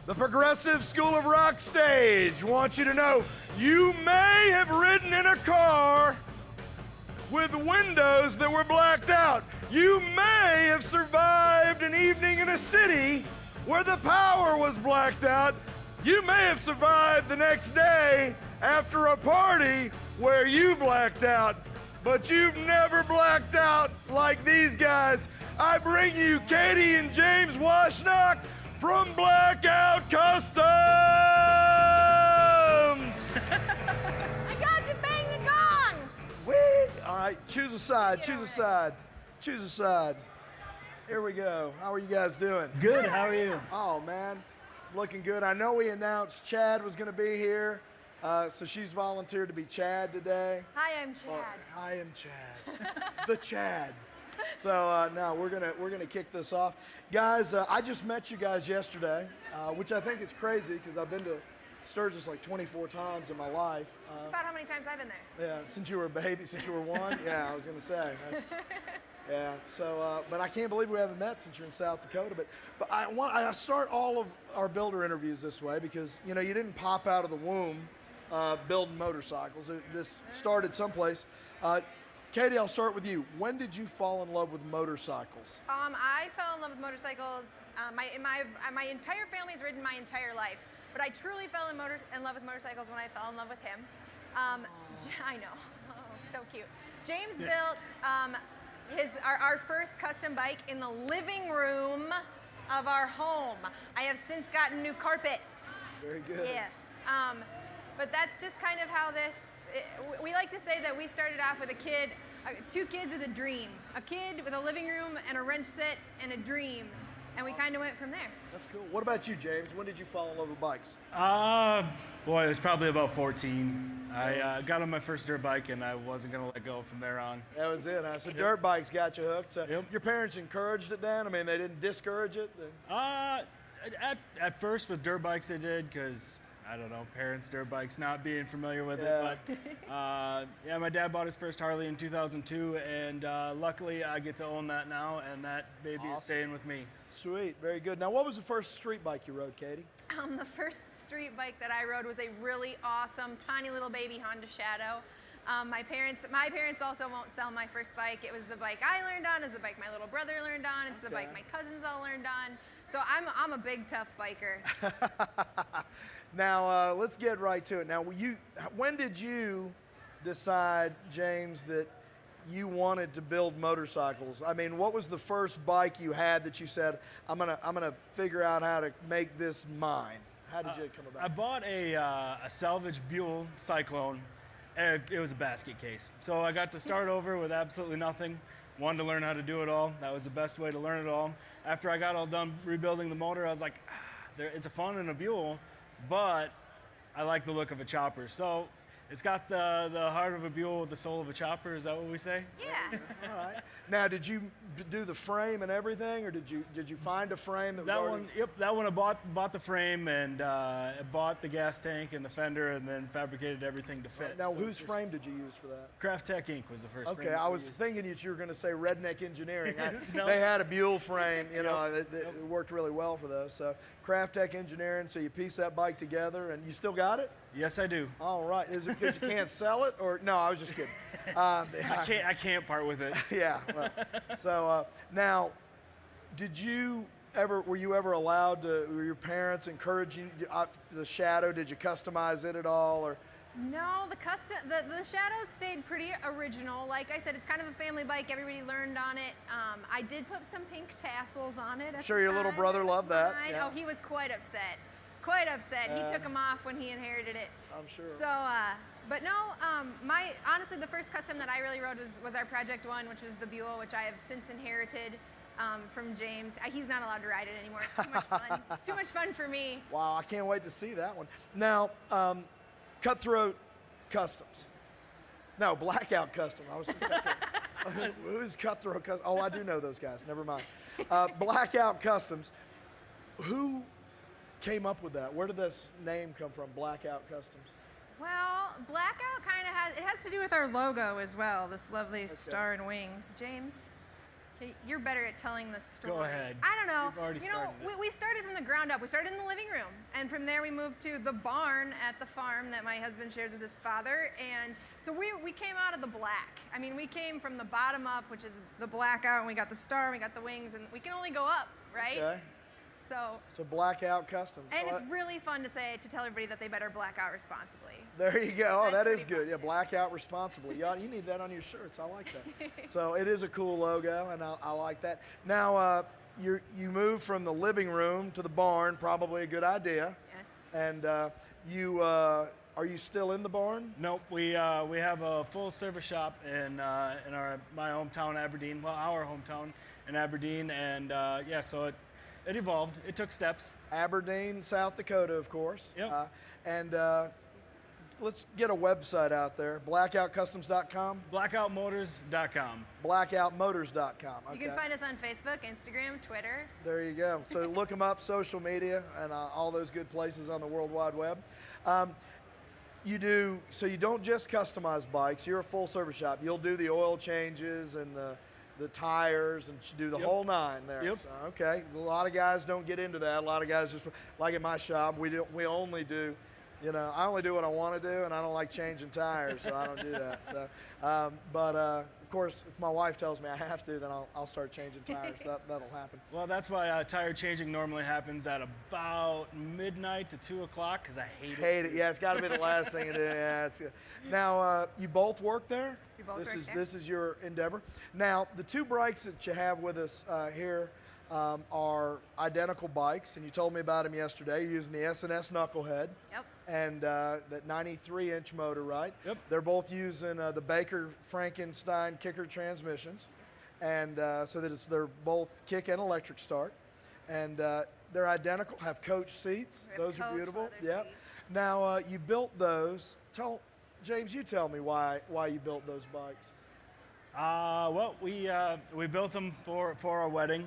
The Progressive School of Rock stage wants you to know you may have ridden in a car with windows that were blacked out. You may have survived an evening in a city where the power was blacked out. You may have survived the next day after a party where you blacked out. But you've never blacked out like these guys. I bring you Katie and James Washnok from Blackout Customs! I got to bang the gong! Whee! All right, choose a side, choose a side, choose a side. Here we go. How are you guys doing? Good, how are you? Oh, man, looking good. I know we announced Chad was going to be here, so she's volunteered to be Chad today. Hi, I'm Chad. I am Chad, the Chad. So now we're gonna kick this off, guys. I just met you guys yesterday, which I think is crazy because I've been to Sturgis like 24 times in my life. That's about how many times I've been there. Yeah, since you were a baby, since you were one. Yeah, I was gonna say. Yeah. So, but I can't believe we haven't met since you're in South Dakota. But I start all of our builder interviews this way because you didn't pop out of the womb building motorcycles. This started someplace. Katie, I'll start with you. When did you fall in love with motorcycles? I fell in love with motorcycles. My entire family's ridden my entire life, but I truly fell in love with motorcycles when I fell in love with him. I know, oh, so cute. James built our first custom bike in the living room of our home. I have since gotten new carpet. Very good. Yes, but that's just kind of how we like to say that we started off with two kids with a dream. A kid with a living room and a wrench set and a dream. And we kind of went from there. That's cool. What about you, James? When did you fall in love with bikes? Boy, it was probably about 14. I got on my first dirt bike and I wasn't going to let go from there on. That was it, huh? So dirt bikes got you hooked. Your parents encouraged it then? I mean, they didn't discourage it? At first with dirt bikes they did because I don't know, parents, dirt bikes, not being familiar with it. But my dad bought his first Harley in 2002, and luckily I get to own that now, and that baby is staying with me. Sweet, very good. Now, what was the first street bike you rode, Katie? The first street bike that I rode was a really awesome, tiny little baby Honda Shadow. My parents also won't sell my first bike. It was the bike I learned on, it's the bike my little brother learned on, it's the bike my cousins all learned on. So I'm a big, tough biker. Now, let's get right to it. Now, when did you decide, James, that you wanted to build motorcycles? I mean, what was the first bike you had that you said, I'm gonna figure out how to make this mine? How did you come about? I bought a salvage Buell Cyclone. It was a basket case. So I got to start over with absolutely nothing. Wanted to learn how to do it all. That was the best way to learn it all. After I got all done rebuilding the motor, I was like, it's a fun in a Buell, but I like the look of a chopper. So it's got the heart of a Buell with the soul of a chopper. Is that what we say? Yeah. All right. Now, did you do the frame and everything, or did you find a frame that was already... Yep, that one I bought the frame and bought the gas tank and the fender and then fabricated everything to fit. Now, whose frame did you use for that? Craft Tech Inc. was the first frame. Okay, I was thinking that you were going to say Redneck Engineering. No. They had a Buell frame, it worked really well for those. So, Craft Tech Engineering, so you piece that bike together, and you still got it? Yes, I do. All right. Is it because you can't sell it, or no? I was just kidding. I can't part with it. Yeah. Well, so now, were you ever allowed to? Were your parents encouraging the Shadow? Did you customize it at all, or? No, the Shadows stayed pretty original. Like I said, it's kind of a family bike. Everybody learned on it. I did put some pink tassels on it. I'm sure your little brother loved that. Yeah. Oh, he was quite upset. Quite upset. He took them off when he inherited it. I'm sure. So, but no, honestly, the first custom that I really rode was our Project One, which was the Buell, which I have since inherited from James. He's not allowed to ride it anymore. It's too much fun. It's too much fun for me. Wow, I can't wait to see that one. Now, Cutthroat Customs. No, Blackout Custom. I was who's Cutthroat Customs? Oh, I do know those guys. Never mind. Blackout Customs. Who came up with that? Where did this name come from, Blackout Customs? Well, Blackout kind of has to do with our logo as well, this lovely star and wings. James, You're better at telling the story. Go ahead. I don't know. You've already started it. We started from the ground up. We started in the living room, and from there we moved to the barn at the farm that my husband shares with his father. And so we came out of the black. I mean, we came from the bottom up, which is the blackout, and we got the star, and we got the wings, and we can only go up, right? Okay. So Blackout Customs. And it's really fun to tell everybody that they better black out responsibly. There you go. Oh, That's that is pretty good. fun, Yeah, too. Blackout responsibly. You need that on your shirts. I like that. So it is a cool logo, and I like that. Now, you moved from the living room to the barn, probably a good idea. Yes. And are you still in the barn? Nope, we have a full service shop in my hometown, Aberdeen. Well, our hometown in Aberdeen, and yeah, so it evolved. It took steps. Aberdeen, South Dakota, of course. Yep. And let's get a website out there. Blackoutcustoms.com. Blackoutmotors.com. Blackoutmotors.com. You can find us on Facebook, Instagram, Twitter. There you go. So look them up, social media, and all those good places on the World Wide Web. So you don't just customize bikes. You're a full service shop. You'll do the oil changes and the tires and do the whole nine there. Yep. So, okay. A lot of guys don't get into that. A lot of guys just, like in my shop, we only do, I only do what I want to do, and I don't like changing tires, so I don't do that. So, of course, if my wife tells me I have to, then I'll start changing tires. That'll happen. Well, that's why tire changing normally happens at about midnight to 2 o'clock, because I hate it. Yeah, it's got to be the last thing to do. Yeah, it's good. Now, you both work there? We both work there. This is your endeavor. Now, the two bikes that you have with us here are identical bikes, and you told me about them yesterday. You're using the S&S Knucklehead. Yep. And that 93-inch motor, right? Yep. They're both using the Baker Frankenstein kicker transmissions, and so that they're both kick and electric start, and they're identical. Have coach seats. Those are beautiful. Yep. Now you built those. James, you tell me why you built those bikes. Well, we built them for our wedding.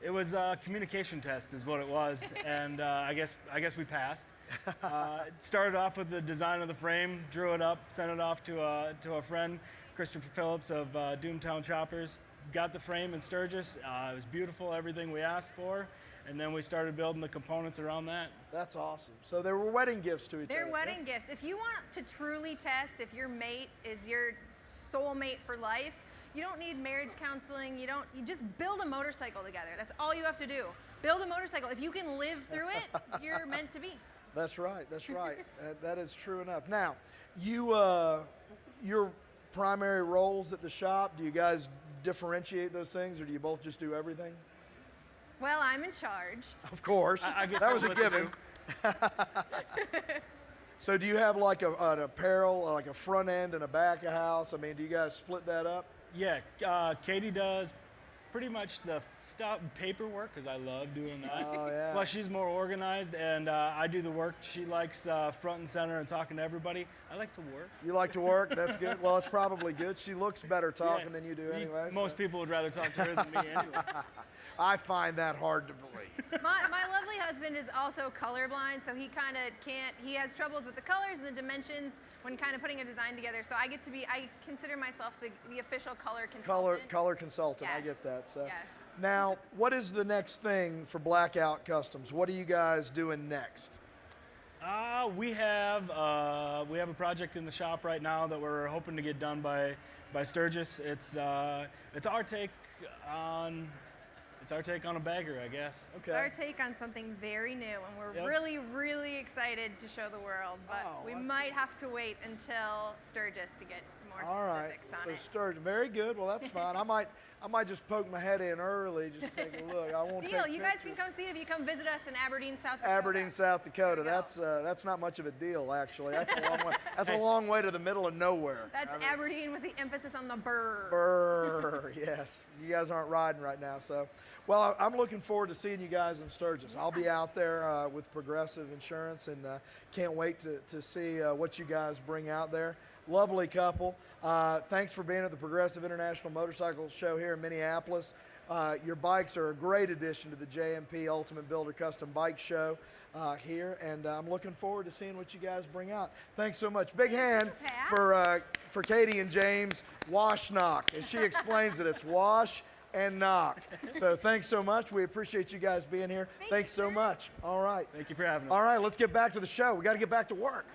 It was a communication test, is what it was, and I guess we passed. It started off with the design of the frame, drew it up, sent it off to a friend, Christopher Phillips of Doomtown Choppers. Got the frame in Sturgis. It was beautiful, everything we asked for, and then we started building the components around that. That's awesome. So they were wedding gifts to each other. They're wedding gifts. If you want to truly test if your mate is your soulmate for life, you don't need marriage counseling. You just build a motorcycle together. That's all you have to do. Build a motorcycle. If you can live through it, you're meant to be. That's right. That's right. That is true enough. Now, your primary roles at the shop, do you guys differentiate those things, or do you both just do everything? Well, I'm in charge. Of course. I get that was a what to given. So do you have like an apparel, like a front end and a back of house? I mean, do you guys split that up? Yeah, Katie does pretty much the paperwork, because I love doing that. Oh, yeah. Plus, she's more organized, and I do the work. She likes front and center and talking to everybody. I like to work. You like to work? That's good. Well, it's probably good. She looks better talking than you do anyway. Most people would rather talk to her than me anyway. I find that hard to believe. My lovely husband is also colorblind, so he kind of can't, he has troubles with the colors and the dimensions when kind of putting a design together. So I consider myself the official color consultant. Color consultant, yes. I get that. So. Yes. Now, what is the next thing for Blackout Customs? What are you guys doing next? We have a project in the shop right now that we're hoping to get done by Sturgis. It's our take on a bagger, I guess. Okay. It's our take on something very new, and we're really, really excited to show the world, but we might have to wait until Sturgis to get more specifics on it. So Sturgis, very good. Well, that's fine. I might just poke my head in early, just take a look. I won't take Deal. You guys pictures. can come see it if you come visit us in Aberdeen, South Dakota. Aberdeen, South Dakota. That's not much of a deal, actually. That's a long way. That's a long way to the middle of nowhere. That's Aberdeen with the emphasis on the burr. Burr, yes. You guys aren't riding right now, so. Well, I'm looking forward to seeing you guys in Sturgis. Yeah. I'll be out there with Progressive Insurance, and can't wait to see what you guys bring out there. Lovely couple. Thanks for being at the Progressive International Motorcycle Show here in Minneapolis. Your bikes are a great addition to the JMP Ultimate Builder Custom Bike Show here, and I'm looking forward to seeing what you guys bring out. Thanks so much. Big hand for Katie and James Washnok. As she explains it, it's wash and knock. So thanks so much. We appreciate you guys being here. Thanks so much. All right. Thank you for having us. All right, let's get back to the show. We got to get back to work.